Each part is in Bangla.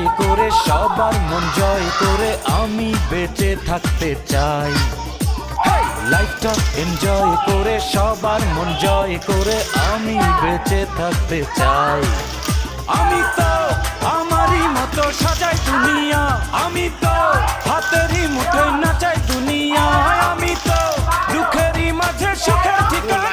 এনজয় করে সবার মন জয় করে আমি বেঁচে থাকতে চাই। লাইফটা এনজয় করে সবার মন জয় করে আমি বেঁচে থাকতে চাই। আমি তো আমারই মতো সাজাই দুনিয়া, আমি তো হাতেরই মুঠোয় নাচাই দুনিয়া, আমি তো দুঃখেরই মাঝে সুখের ঠিকানা।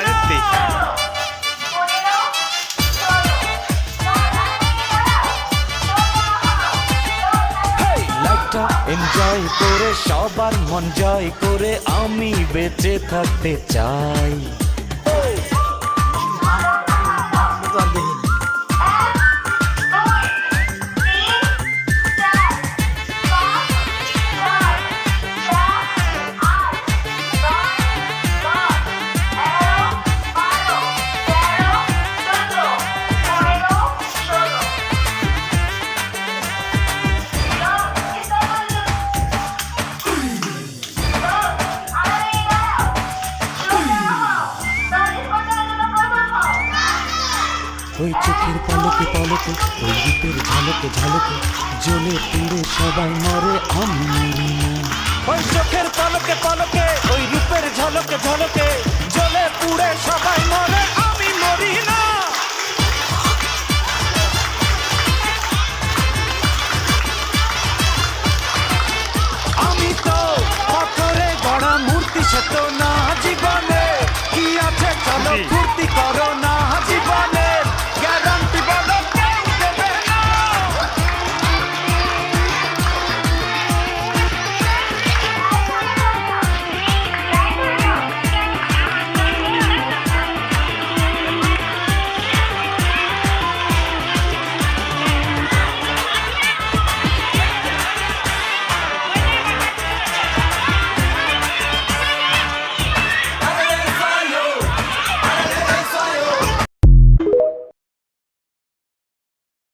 লাইফটা এনজয় করে সবার মন জয় করে আমি বেঁচে থাকতে চাই। ওই চোখের পলকে পলকে, ওই রূপের ঝলকে ঝলকে, জ্বলে পুড়ে সবাই মরে আমি মরি না। ওই চোখের পলকে পলকে, ওই রূপের ঝলকে ঝলকে, জ্বলে পুড়ে সবাই মরে আমি মরি না। আমি তো পাথরে গড়া মূর্তি, সে তো না জীবনে কি আছে চলো ফুর্তি করো।